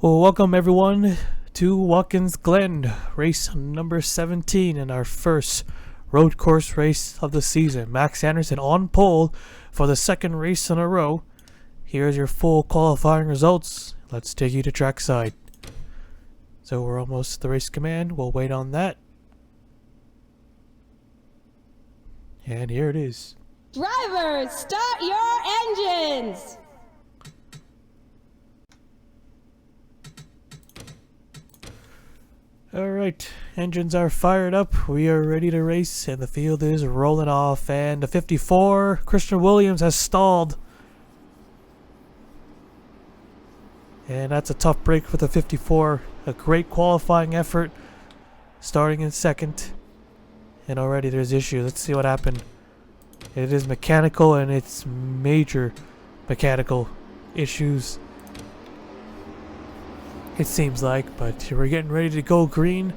Well, welcome everyone to Watkins Glen, race number 17 in our first road course race of the season. Max Anderson on pole for the second race in a row. Here's your full qualifying results. Let's take you to trackside. So we're almost at the race command. We'll wait on that. And here it is. Drivers, start your engines! Alright, engines are fired up. We are ready to race, and the field is rolling off. And the 54, Christian Williams, has stalled. And that's a tough break for the 54. A great qualifying effort, starting in second. And already there's issues. Let's see what happened. It is mechanical, and it's major mechanical issues, it seems like, but we're getting ready to go green.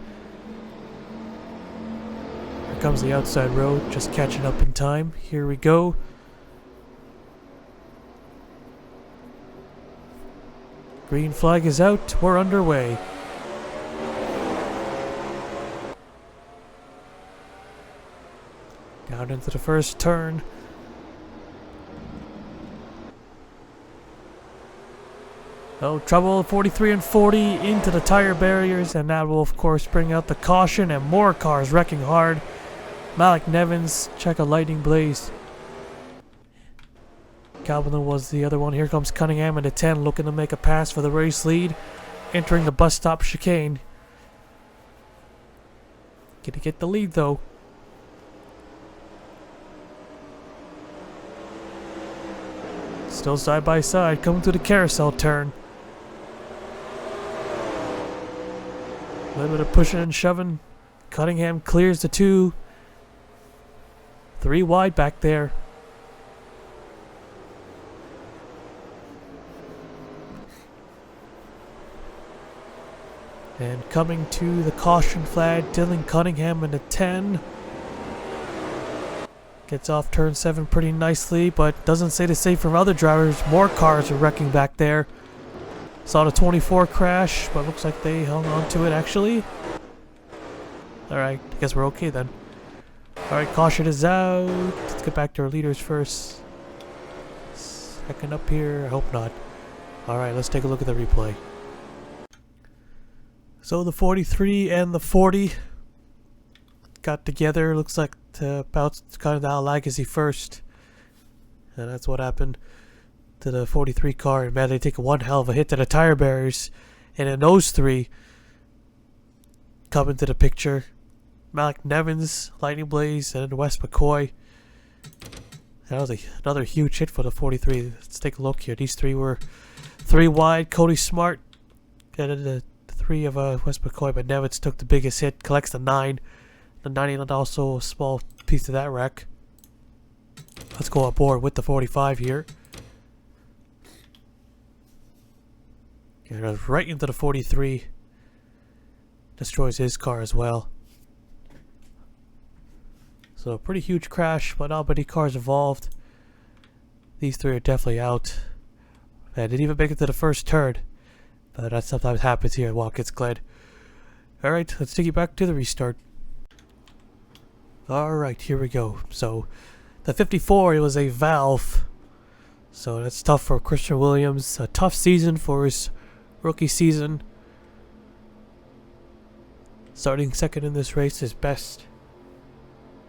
Here comes the outside road, just catching up in time. Here we go. Green flag is out. We're underway. Down into the first turn. Oh, trouble, 43 and 40 into the tire barriers, and that will of course bring out the caution and more cars wrecking hard. Malik Nevins, check a lightning blaze. Calvin was the other one. Here comes Cunningham in the 10, looking to make a pass for the race lead, entering the bus stop chicane. Gonna get the lead though. Still side by side, coming to the carousel turn. A little bit of pushing and shoving. Cunningham clears the 2. 3 wide back there. And coming to the caution flag, Dylan Cunningham in the 10. Gets off turn 7 pretty nicely, but doesn't stay the same from other drivers. More cars are wrecking back there. Saw the 24 crash, but looks like they hung on to it actually. Alright, I guess we're okay then. Alright, caution is out. Let's get back to our leaders first. Second up here, I hope not. Alright, let's take a look at the replay. So the 43 and the 40 got together. Looks like about kind of the legacy first. And that's what happened to the 43 car, and man, they take one hell of a hit to the tire barriers. And then those 3 come into the picture. Malik Nevins, Lightning Blaze, and Wes McCoy. That was another huge hit for the 43. Let's take a look here. These 3 were 3 wide. Cody Smart, and then the 3 of Wes McCoy, but Nevins took the biggest hit, collects the 9. The 99 also a small piece of that wreck. Let's go aboard with the 45 here. And right into the 43. Destroys his car as well. So a pretty huge crash, but not many cars involved. These 3 are definitely out. Man, didn't even make it to the first turn. But that sometimes happens here at Watkins Glen. Alright, let's take you back to the restart. Alright, here we go. So, the 54, it was a valve. So that's tough for Christian Williams. A tough season for his rookie season. Starting second in this race, his best.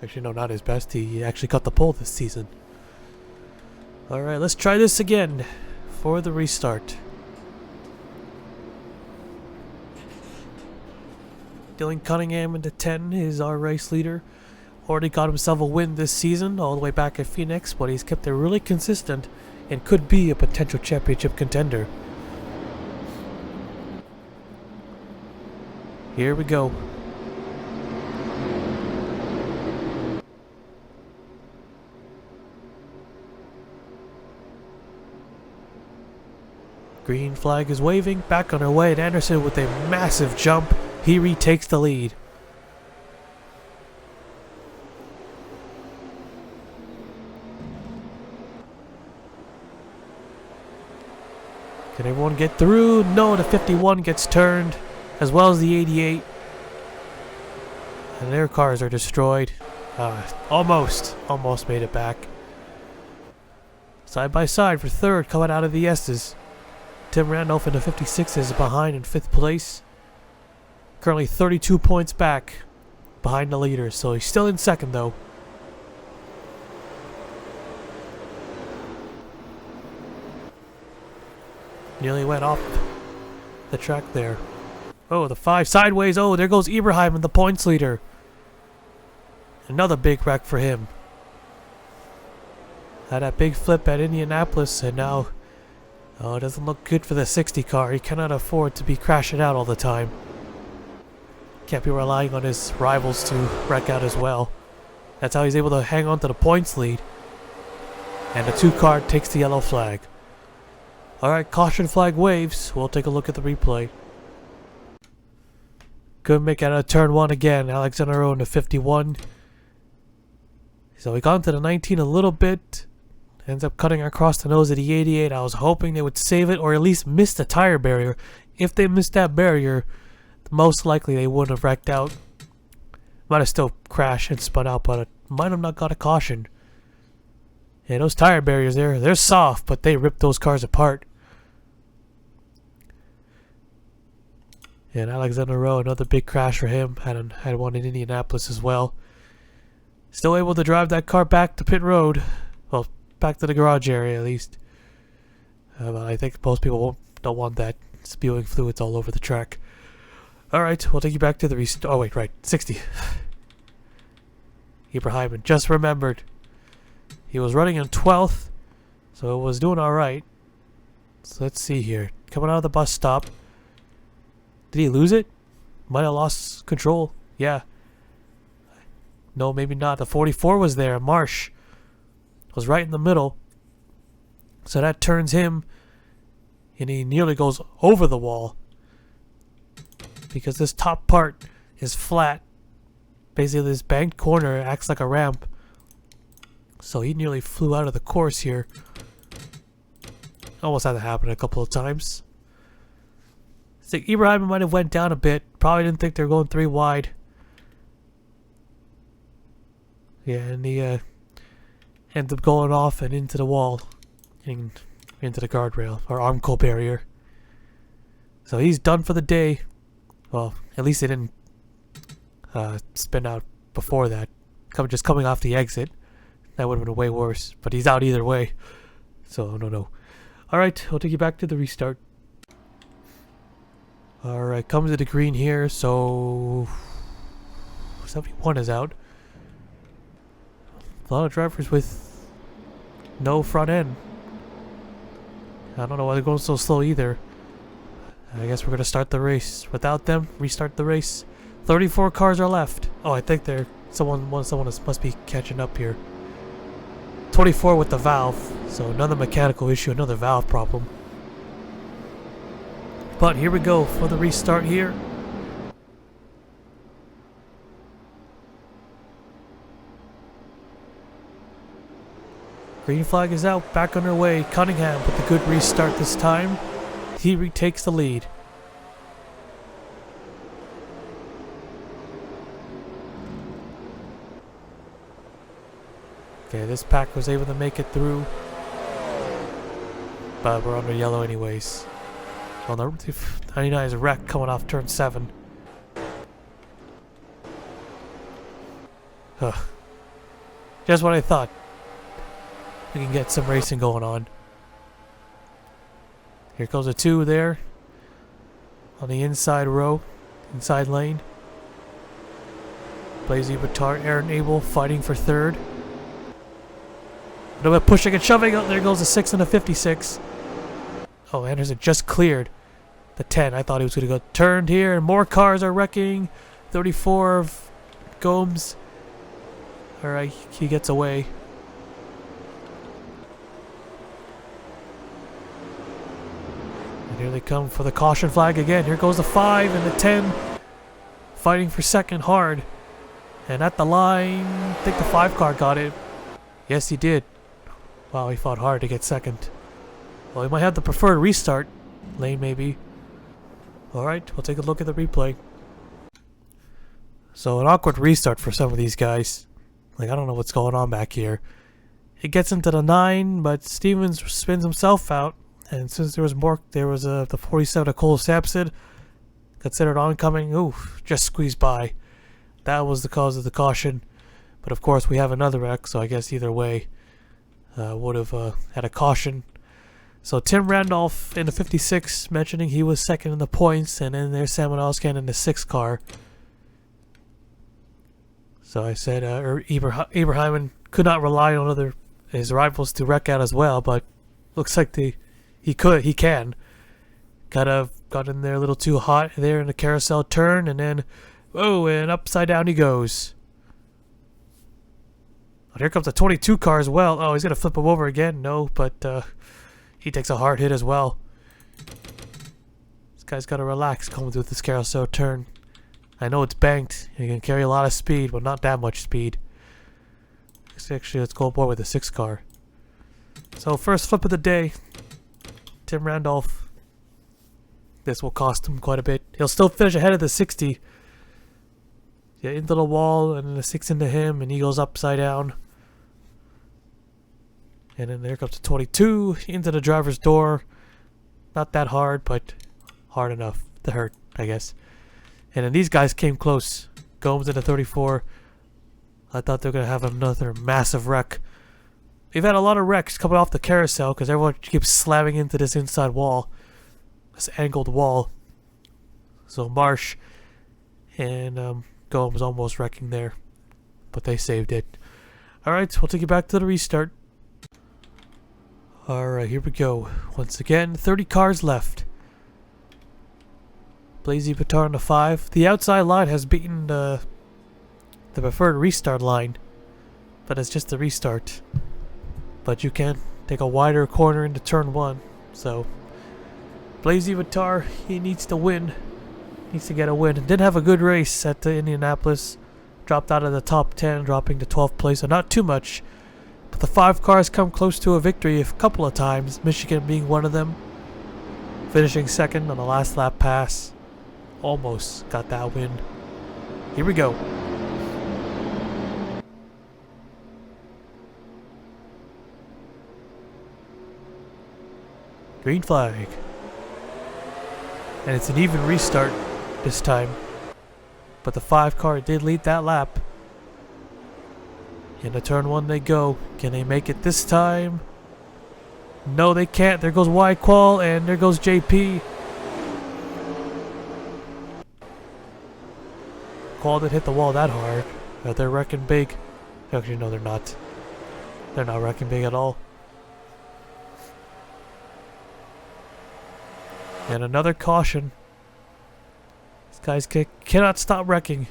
Actually, no, not his best. He actually got the pole this season. Alright, let's try this again for the restart. Dylan Cunningham in the 10 is our race leader. Already got himself a win this season, all the way back at Phoenix, but he's kept it really consistent and could be a potential championship contender. Here we go. Green flag is waving, back on our way, and Anderson with a massive jump. He retakes the lead. Can everyone get through? No, the 51 gets turned, as well as the 88. And their cars are destroyed. Almost made it back. Side by side for third, coming out of the S's. Tim Randolph in the 56 is behind in 5th place. Currently 32 points back behind the leader, so he's still in second though. Nearly went off the track there. Oh, the 5 sideways. Oh, there goes Ibrahim, the points leader. Another big wreck for him. Had that big flip at Indianapolis, and now, oh, it doesn't look good for the 60 car. He cannot afford to be crashing out all the time. Can't be relying on his rivals to wreck out as well. That's how he's able to hang on to the points lead. And the 2 car takes the yellow flag. Alright, caution flag waves. We'll take a look at the replay. Couldn't make it out of turn 1 again. Alexander Rowe in the 51. So we got into the 19 a little bit. Ends up cutting across the nose of the 88. I was hoping they would save it or at least miss the tire barrier. If they missed that barrier, most likely they wouldn't have wrecked out. Might have still crashed and spun out, but it might have not got a caution. Yeah, those tire barriers there, they're soft, but they ripped those cars apart. And Alexander Rowe, another big crash for him. Had one in Indianapolis as well. Still able to drive that car back to pit road. Well, back to the garage area at least. But I think most people don't want that spewing fluids all over the track. Alright, we'll take you back to the oh wait, right, 60. Ibrahim just remembered. He was running in 12th, so it was doing alright. So let's see here. Coming out of the bus stop. Did he lose it? Might have lost control. Yeah. No, maybe not. The 44 was there. Marsh was right in the middle. So that turns him, and he nearly goes over the wall. Because this top part is flat. Basically, this banked corner acts like a ramp. So he nearly flew out of the course here. Almost had to happen a couple of times. I think Ibrahim might have went down a bit. Probably didn't think they were going 3 wide. Yeah, and he ends up going off and into the wall. And into the guardrail, or Armco barrier. So he's done for the day. Well, at least they didn't spin out before that. Just coming off the exit. That would have been way worse. But he's out either way. So, no. Alright, I'll take you back to the restart. Alright, comes to the green here, so 71 is out. A lot of drivers with no front end. I don't know why they're going so slow either. I guess we're going to start the race without them, restart the race. 34 cars are left. Oh, I think someone must be catching up here. 24 with the valve, so another mechanical issue, another valve problem. But here we go for the restart here. Green flag is out, back underway. Cunningham with a good restart this time. He retakes the lead. Okay, this pack was able to make it through. But we're under yellow anyways. Well, the 99 is a wreck coming off turn 7. Just what I thought. We can get some racing going on. Here goes a 2 there. On the inside row. Inside lane. Blazy Batard, Aaron Abel fighting for third. A little bit pushing and shoving. Oh, there goes the 6 and the 56. Oh, Anderson just cleared the 10. I thought he was going to go turned here, and more cars are wrecking. 34 of Gomes. Alright, he gets away. And here they come for the caution flag again. Here goes the 5 and the 10. Fighting for second hard. And at the line, I think the 5 car got it. Yes, he did. Wow, he fought hard to get second. Well, he might have the preferred restart lane maybe. Alright, we'll take a look at the replay. So an awkward restart for some of these guys. Like, I don't know what's going on back here. It gets into the 9, but Stevens spins himself out. And since there was the 47 of Cole Sampson, considered oncoming. Ooh, just squeezed by. That was the cause of the caution. But of course we have another wreck, so I guess either way would have had a caution. So Tim Randolph in the 56, mentioning he was second in the points, and then there's Samuel Alscan in the 6th car. So I said Ibrahim could not rely on his rivals to wreck out as well, but looks like he can. Kind of got in there a little too hot there in the carousel turn, and then, whoa, and upside down he goes. Oh, here comes the 22 car as well. Oh, he's going to flip him over again. No, but he takes a hard hit as well. This guy's got to relax coming through this carousel turn. I know it's banked. You can carry a lot of speed, but not that much speed. Actually, let's go aboard with the 6 car. So, first flip of the day. Tim Randolph. This will cost him quite a bit. He'll still finish ahead of the 60. Yeah, into the wall, and then the 6 into him, and he goes upside down. And then there comes the 22 into the driver's door. Not that hard, but hard enough to hurt, I guess. And then these guys came close. Gomes into 34. I thought they were going to have another massive wreck. We've had a lot of wrecks coming off the carousel because everyone keeps slamming into this inside wall. This angled wall. So Marsh and Gomes almost wrecking there. But they saved it. Alright, we'll take you back to the restart. Alright, here we go. Once again, 30 cars left. Blazy Batar on the 5. The outside line has beaten the preferred restart line. But it's just a restart. But you can take a wider corner into turn 1. So, Blazy Batar, he needs to win. Needs to get a win. Did have a good race at Indianapolis. Dropped out of the top 10, dropping to 12th place. So not too much. But the 5 cars come close to a victory a couple of times. Michigan being one of them. Finishing second on the last lap pass. Almost got that win. Here we go. Green flag. And it's an even restart this time. But the 5 car did lead that lap. Into turn 1 they go. Can they make it this time? No, they can't. There goes Y Qual, and there goes JP. Qual didn't hit the wall that hard. They're wrecking big. Actually, no, they're not. They're not wrecking big at all. And another caution. These guys cannot stop wrecking.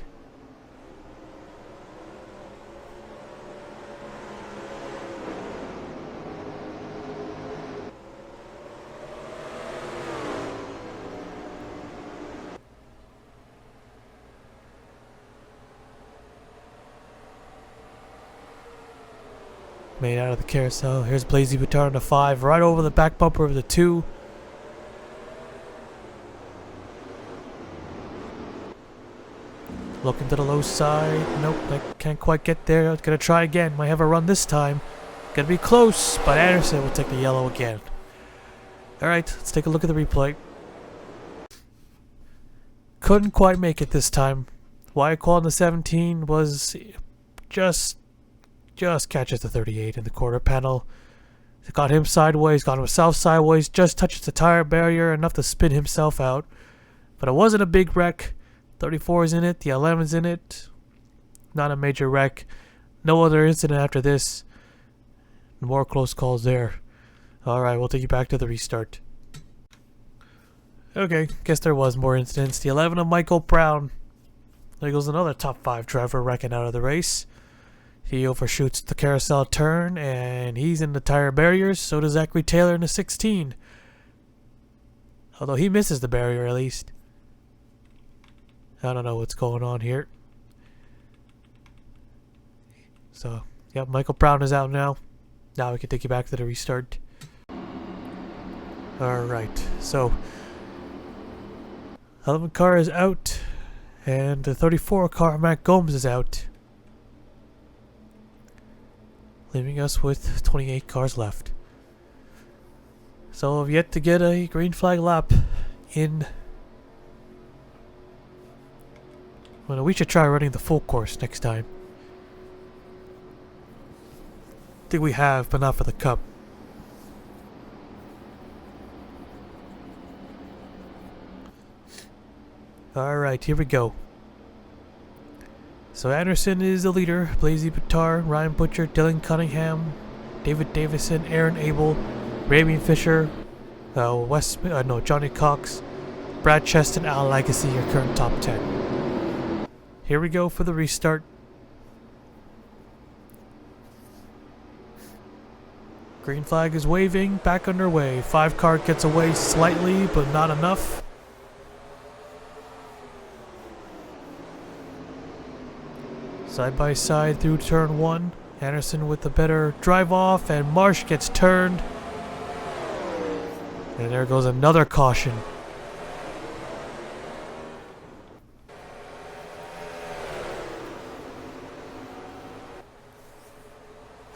Made out of the carousel. Here's Blazy Batar on the 5, right over the back bumper of the 2. Looking to the low side. Nope, I can't quite get there. Gonna try again. Might have a run this time. Gonna be close, but Anderson will take the yellow again. Alright, let's take a look at the replay. Couldn't quite make it this time. Why Qual in the 17 was just catches the 38 in the quarter panel. Got him sideways, got himself sideways, just touches the tire barrier, enough to spin himself out. But it wasn't a big wreck. 34 is in it, the 11's in it. Not a major wreck. No other incident after this. More close calls there. Alright, we'll take you back to the restart. Okay, guess there was more incidents. The 11 of Michael Brown. There goes another top 5 driver wrecking out of the race. He overshoots the carousel turn, and he's in the tire barriers. So does Zachary Taylor in the 16. Although he misses the barrier at least. I don't know what's going on here. So, yep, Michael Brown is out now. Now we can take you back to the restart. Alright, so 11 car is out, and the 34 car, Matt Gomes, is out, leaving us with 28 cars left. So I've yet to get a green flag lap in. Well, we should try running the full course next time. I think we have, but not for the cup. Alright, here we go. So Anderson is the leader. Blazy Bitar, Ryan Butcher, Dylan Cunningham, David Davison, Aaron Abel, Raymond Fisher, Johnny Cox, Brad Cheston, Al Legacy, your current top 10. Here we go for the restart. Green flag is waving, back underway. 5 car gets away slightly, but not enough. Side by side through turn 1. Anderson with the better drive off, and Marsh gets turned. And there goes another caution.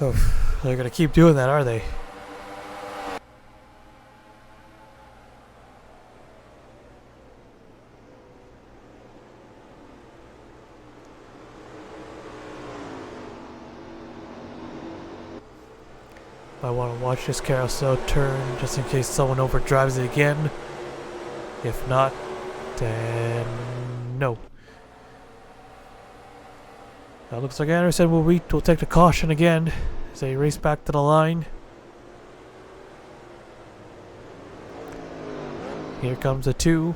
Oh, they're gonna keep doing that, are they? I want to watch this carousel turn just in case someone overdrives it again. If not, then no. Now looks like Anderson will take the caution again as they race back to the line. Here comes a 2.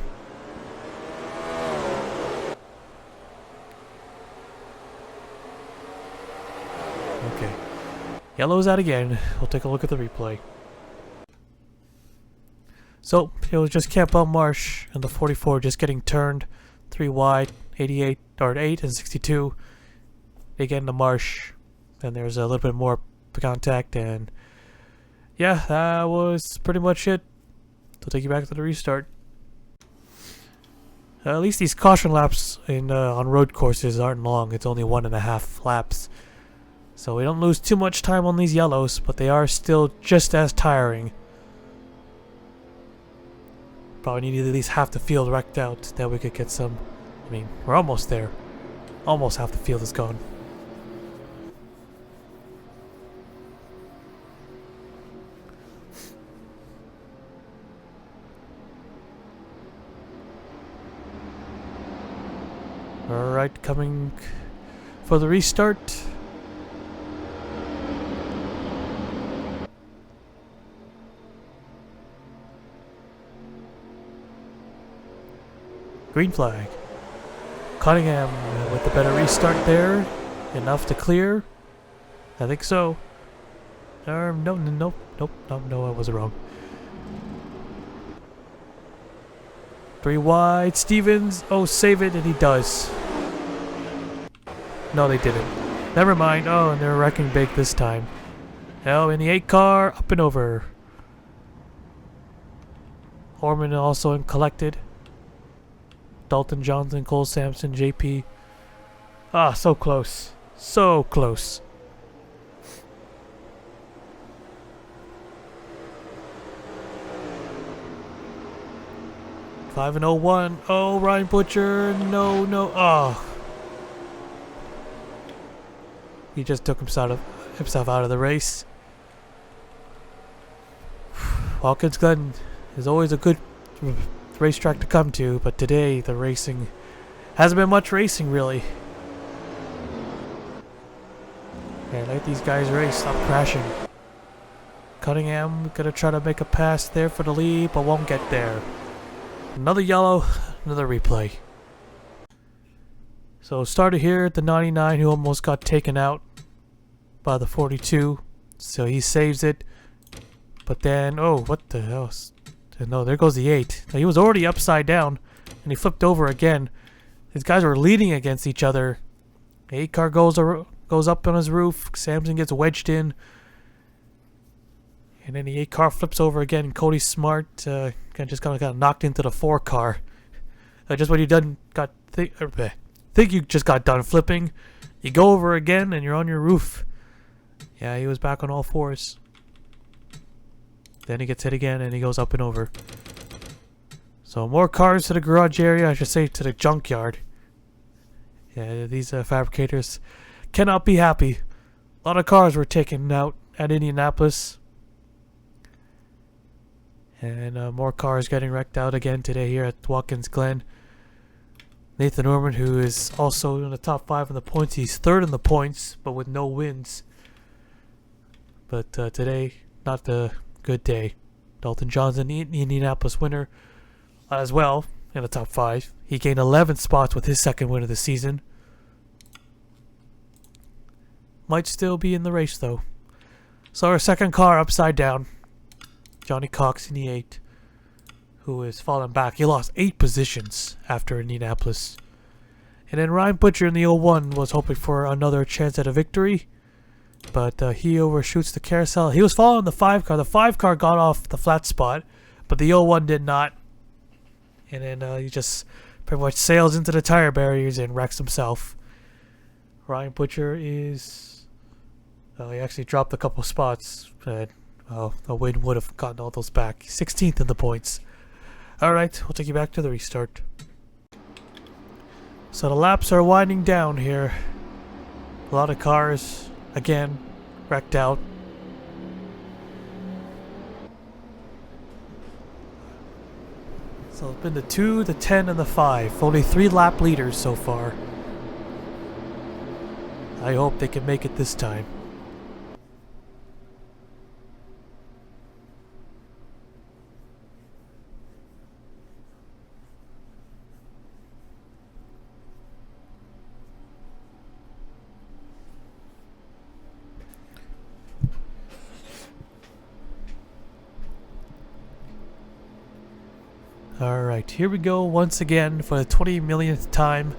Okay. Yellow's out again. We'll take a look at the replay. So, it was just Campbell Marsh and the 44 just getting turned 3 wide, 88 or 8 and 62. They get into Marsh, and there's a little bit more contact, and yeah, that was pretty much it. I'll take you back to the restart. At least these caution laps on road courses aren't long. It's only 1.5 laps. So we don't lose too much time on these yellows, but they are still just as tiring. Probably need at least half the field wrecked out, that we could get some. I mean, we're almost there. Almost half the field is gone. Alright, coming for the restart. Green flag. Cunningham with the better restart there. Enough to clear. I think so. No, I was wrong. 3 wide. Stevens. Oh, save it, and he does. No, they didn't. Never mind. Oh, and they're wrecking big this time. Oh, in the 8 car, up and over. Orman also collected. Dalton Johnson, Cole Sampson, JP. Ah, so close. So close. Five and 01. Oh, Ryan Butcher. No. Oh. He just took himself out of the race. Watkins Glen is always a good racetrack to come to, but today the racing hasn't been much racing really. And let these guys race, stop crashing. Cunningham gonna try to make a pass there for the lead, but won't get there. Another yellow, another replay. So started here at the 99 who almost got taken out by the 42. So he saves it. But then, oh, what the hell? No, there goes the 8. Now, he was already upside down, and he flipped over again. These guys were leading against each other. The 8 car goes up on his roof. Samson gets wedged in. And then the 8 car flips over again. And Cody Smart just kind of got knocked into the 4 car. Just when you think you just got done flipping, you go over again and you're on your roof. Yeah, he was back on all 4s. Then he gets hit again and he goes up and over. So more cars to the garage area, I should say to the junkyard. Yeah, these fabricators cannot be happy. A lot of cars were taken out at Indianapolis. And more cars getting wrecked out again today here at Watkins Glen. Nathan Norman, who is also in the top 5 in the points. He's 3rd in the points, but with no wins. But today, not a good day. Dalton Johnson, the Indianapolis winner as well in the top 5. He gained 11 spots with his 2nd win of the season. Might still be in the race though. So our 2nd car upside down. Johnny Cox in the 8. Who is falling back. He lost 8 positions after Indianapolis. And then Ryan Butcher in the 01 was hoping for another chance at a victory. But he overshoots the carousel. He was following the 5 car. The 5 car got off the flat spot. But the 01 did not. And then he just pretty much sails into the tire barriers and wrecks himself. Ryan Butcher is... he actually dropped a couple spots. But a win would have gotten all those back. 16th in the points. Alright, we'll take you back to the restart. So the laps are winding down here. A lot of cars, again, wrecked out. So it's been the 2, the 10, and the 5. Only 3 lap leaders so far. I hope they can make it this time. Alright, here we go once again for the 20 millionth time.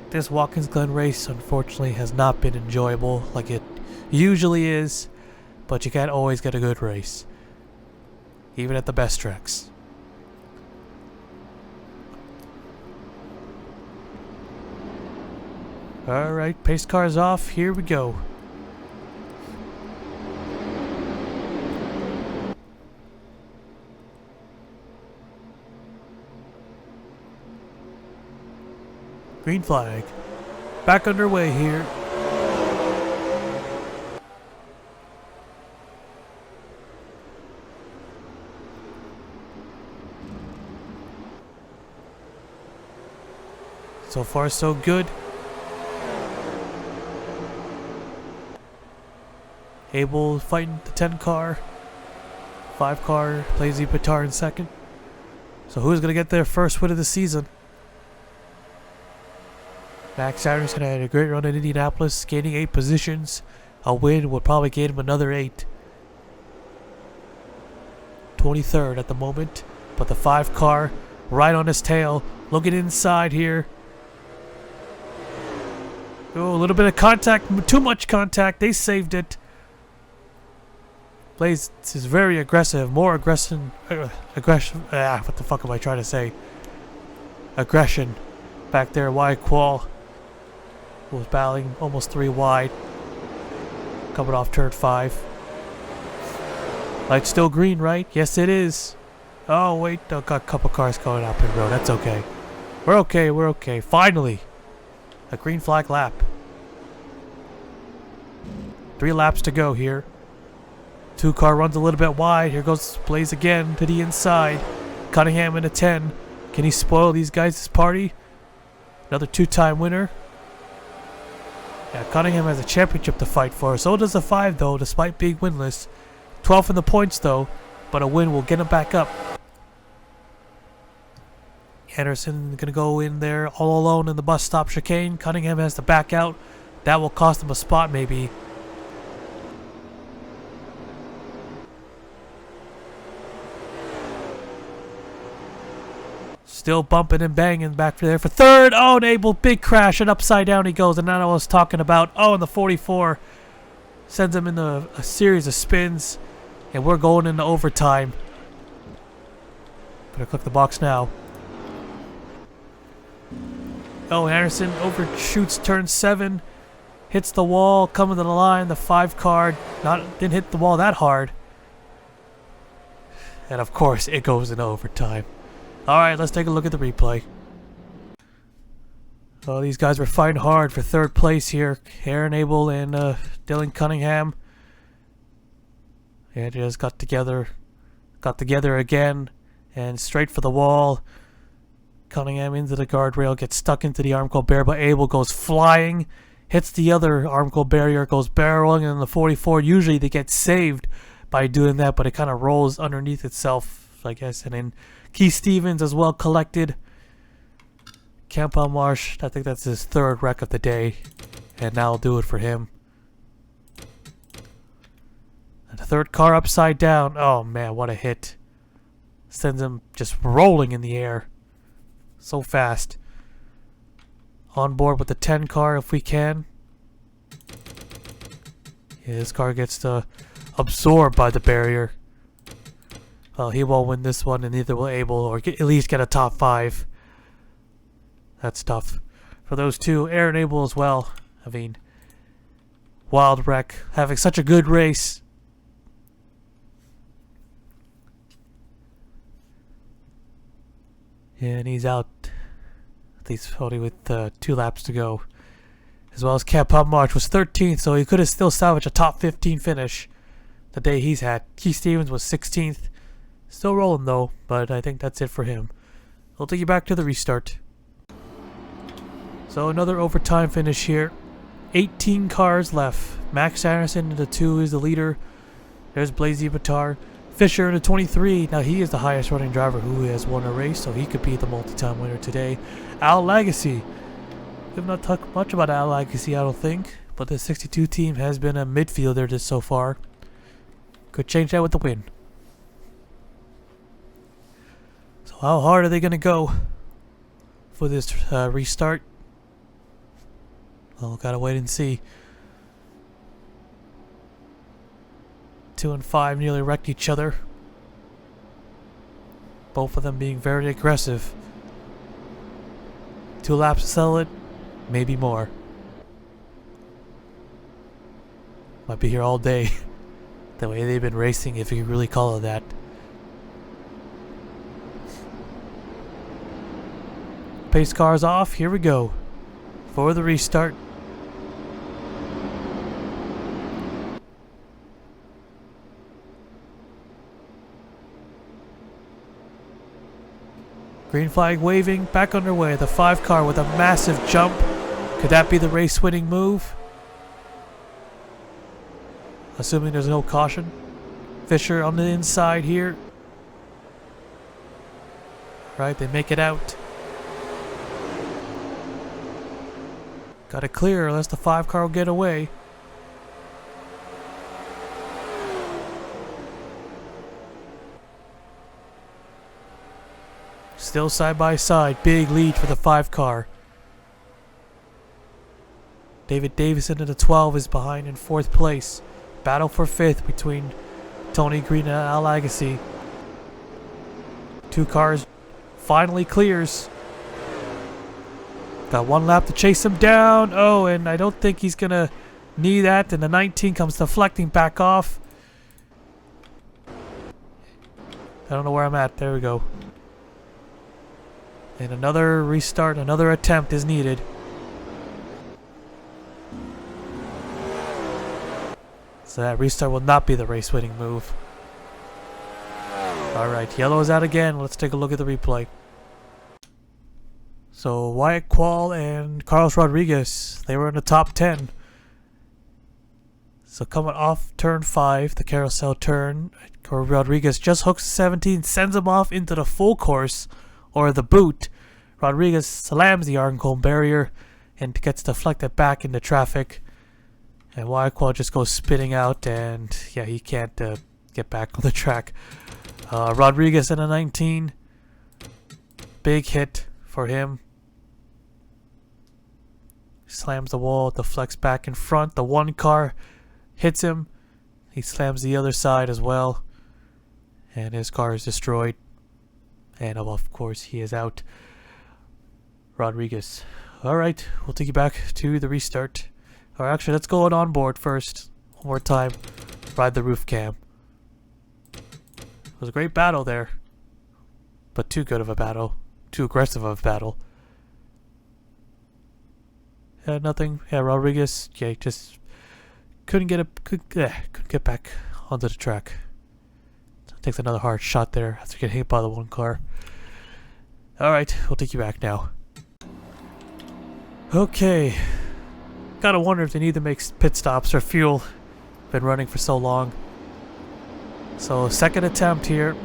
This Watkins Glen race unfortunately has not been enjoyable like it usually is, but you can't always get a good race, even at the best tracks. Alright, pace cars off, here we go. Green flag. Back underway here. So far so good. Abel fighting the 10 car. 5 car plays the Pitar in 2nd. So who's going to get their first win of the season? Max Anderson had a great run in Indianapolis, gaining 8 positions. A win would probably gain him another 8. 23rd at the moment, but the 5 car right on his tail, looking inside here. Oh, a little bit of contact, too much contact. They saved it. Blaze is very aggressive, more aggression. What the fuck am I trying to say? Aggression back there. Wide qual was battling almost 3 wide, coming off turn 5. Light's still green, right? Yes, it is. Oh wait, I've got a couple cars going up in the road. That's okay. We're okay. We're okay. Finally, a green flag lap. 3 laps to go here. 2 car runs a little bit wide. Here goes Blaze again to the inside. Cunningham in a 10. Can he spoil these guys' party? Another 2-time winner. Yeah, Cunningham has a championship to fight for. So does the 5 though, despite being winless. 12th in the points though, but a win will get him back up. Anderson gonna go in there all alone in the bus stop chicane. Cunningham has to back out. That will cost him a spot maybe. Still bumping and banging back there for 3rd. Oh, and Abel, big crash, and upside down he goes. And now I was talking about, oh, and the 44 sends him in a series of spins. And we're going into overtime. Better click the box now. Oh, Anderson overshoots turn 7. Hits the wall, coming to the line. The 5 car didn't hit the wall that hard. And of course, it goes into overtime. Alright, let's take a look at the replay. Oh, these guys were fighting hard for 3rd place here. Aaron Abel and Dylan Cunningham. And just got together again, and straight for the wall. Cunningham into the guardrail, gets stuck into the armco barrier, but Abel goes flying, hits the other armco barrier, goes barreling, and the 44, usually they get saved by doing that, but it kind of rolls underneath itself, I guess. And then Keith Stevens as well collected. Campo Marsh, I think that's his 3rd wreck of the day, and that'll do it for him. And the 3rd car upside down. Oh man, what a hit. Sends him just rolling in the air. So fast. On board with the 10 car if we can. Yeah, this car gets absorbed by the barrier. Well, he won't win this one, and neither will Abel, or at least get a top 5. That's tough. For those two, Aaron Abel as well. I mean, wild wreck. Having such a good race. And he's out, at least only with 2 laps to go. As well as Campo Marsh was 13th, so he could have still salvaged a top 15 finish the day he's had. Keith Stevens was 16th. Still rolling though, but I think that's it for him. I'll take you back to the restart. So another overtime finish here. 18 cars left. Max Anderson in the 2 is the leader. There's Blazy Batar. Fisher in the 23. Now he is the highest running driver who has won a race, so he could be the multi-time winner today. Al Lagacy. We've not talked much about Al Lagacy, I don't think, but the 62 team has been a midfielder this so far. Could change that with the win. So how hard are they going to go for this restart? Well, gotta wait and see. 2 and 5 nearly wrecked each other. Both of them being very aggressive. 2 laps to settle it, maybe more. Might be here all day. The way they've been racing, if you can really call it that. Pace cars off, here we go. For the restart. Green flag waving, back underway. The 5 car with a massive jump. Could that be the race winning move? Assuming there's no caution. Fisher on the inside here. Right, they make it out. Got to clear unless the 5 car will get away. Still side by side. Big lead for the 5 car. David Davison in the 12 is behind in 4th place. Battle for 5th between Tony Green and Al Lagacy. 2 cars finally clears. Got 1 lap to chase him down. Oh, and I don't think he's going to need that. And the 19 comes deflecting back off. I don't know where I'm at. There we go. And another restart, another attempt is needed. So that restart will not be the race-winning move. Alright, yellow is out again. Let's take a look at the replay. So Wyatt Quall and Carlos Rodriguez, they were in the top 10. So coming off turn 5, the carousel turn, Rodriguez just hooks 17, sends him off into the full course, or the boot. Rodriguez slams the armco barrier and gets deflected back into traffic. And Wyatt Quall just goes spinning out, and yeah, he can't get back on the track. Rodriguez in a 19. Big hit for him. Slams the wall, deflects back in front. The 1 car hits him. He slams the other side as well. And his car is destroyed. And of course he is out. Rodriguez. Alright, we'll take you back to the restart. Or actually, let's go on board first. One more time. Ride the roof cam. It was a great battle there. But too good of a battle. Too aggressive of a battle. Nothing. Yeah, Rodriguez. Yeah, just couldn't get back onto the track. Takes another hard shot there after getting hit by the one car. Alright, we'll take you back now. Okay. Gotta wonder if they need to make pit stops or fuel. Been running for so long. So, second attempt here.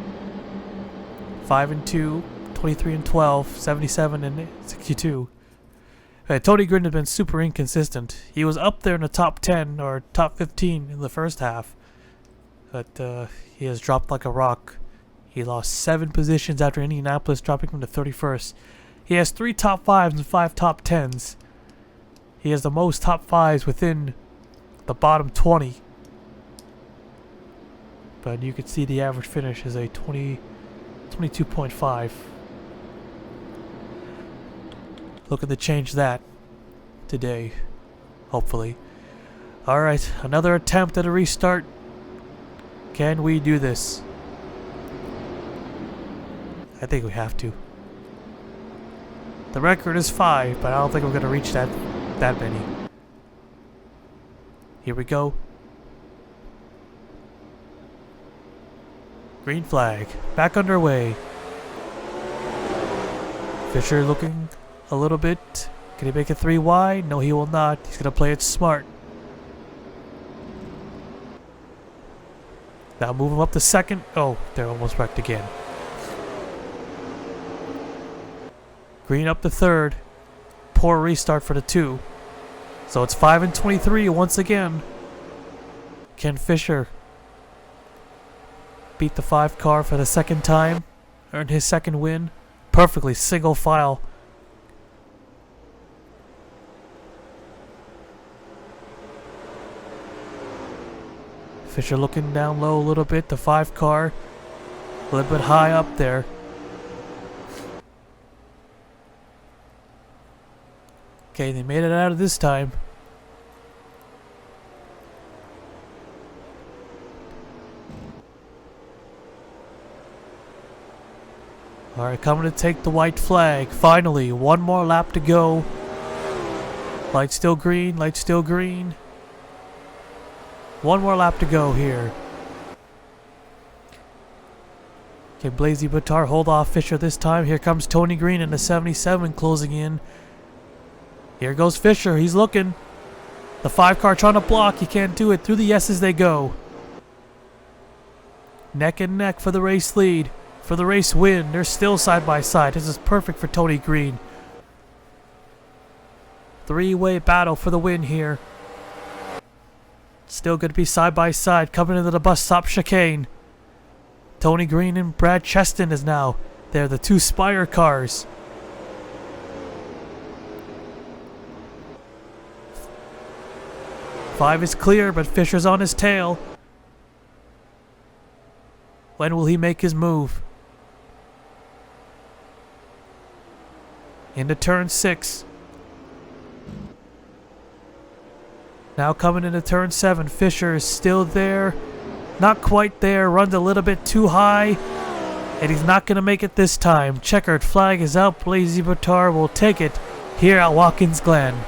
5 and 2, 23 and 12, 77 and 62. Tony Green has been super inconsistent. He was up there in the top 10 or top 15 in the first half. But he has dropped like a rock. He lost 7 positions after Indianapolis, dropping from the 31st. He has 3 top 5s and 5 top 10s. He has the most top 5s within the bottom 20. But you can see the average finish is a 22.5. Looking to change that today, hopefully. Alright, another attempt at a restart. Can we do this? I think we have to. The record is 5, but I don't think we're going to reach that many. Here we go. Green flag. Back underway. Fisher looking a little bit. Can he make it 3 wide? No, he will not. He's going to play it smart. Now move him up to second. Oh, they're almost wrecked again. Green up to third. Poor restart for the 2. So it's 5 and 23 once again. Can Fisher beat the 5 car for the second time? Earn his second win? Perfectly single file. Fisher looking down low a little bit. The 5 car a little bit high up there. Okay, they made it out of this time. Alright, coming to take the white flag. Finally, one more lap to go. Light still green, light still green. One more lap to go here. Can Blazy Batar hold off Fisher this time? Here comes Tony Green in the 77 closing in. Here goes Fisher. He's looking. The 5 car trying to block. He can't do it. Through the S's they go. Neck and neck for the race lead. For the race win. They're still side by side. This is perfect for Tony Green. 3-way battle for the win here. Still going to be side by side. Coming into the bus stop chicane. Tony Green and Brad Cheston is now. They're the 2 Spire cars. Five is clear, but Fisher's on his tail. When will he make his move? Into turn 6. Now coming into turn 7. Fisher is still there. Not quite there. Runs a little bit too high. And he's not going to make it this time. Checkered flag is out. Blazy Batar will take it here at Watkins Glen.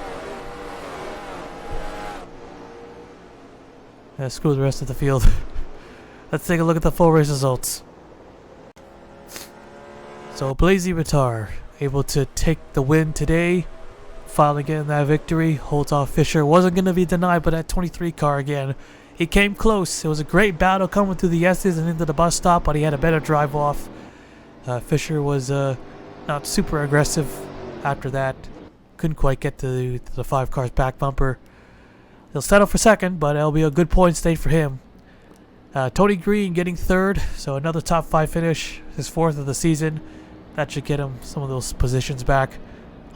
Screw the rest of the field. Let's take a look at the full race results. So Blazy Batar able to take the win today. Finally getting that victory. Holds off Fisher. Wasn't going to be denied by that 23 car again. He came close. It was a great battle coming through the S's and into the bus stop, but he had a better drive off. Fisher was not super aggressive after that. Couldn't quite get to the 5 car's back bumper. He'll settle for second, but it'll be a good point state for him. Tony Green getting third, so another top 5 finish. His 4th of the season. That should get him some of those positions back.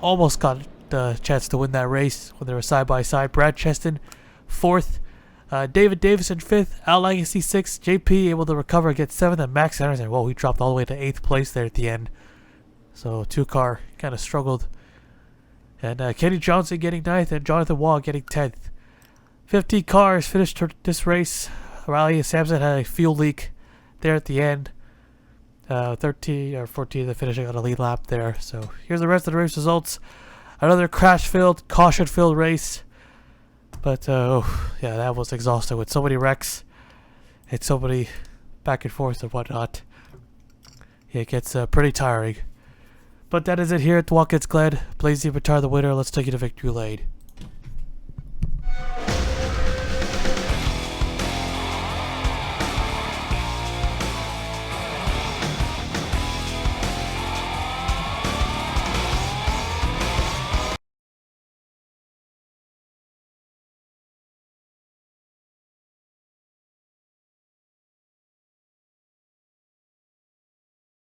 Almost got the chance to win that race when they were side by side. Brad Cheston, 4th. David Davison 5th, Al Legacy 6th, JP able to recover, get 7th, and Max Anderson, whoa, he dropped all the way to 8th place there at the end. So 2-car kind of struggled. And Kenny Johnson getting 9th, and Jonathan Wall getting 10th. 15 cars finished this race. Riley Sampson had a fuel leak there at the end. 13 or 14 the finishing on a lead lap there. So here's the rest of the race results. Another crash-filled, caution-filled race. But oh, yeah, that was exhausting with so many wrecks and so many back and forth and whatnot. Yeah, it gets pretty tiring. But that is it here at Watkins Glen. Blazy Batar the winner. Let's take you to victory lane.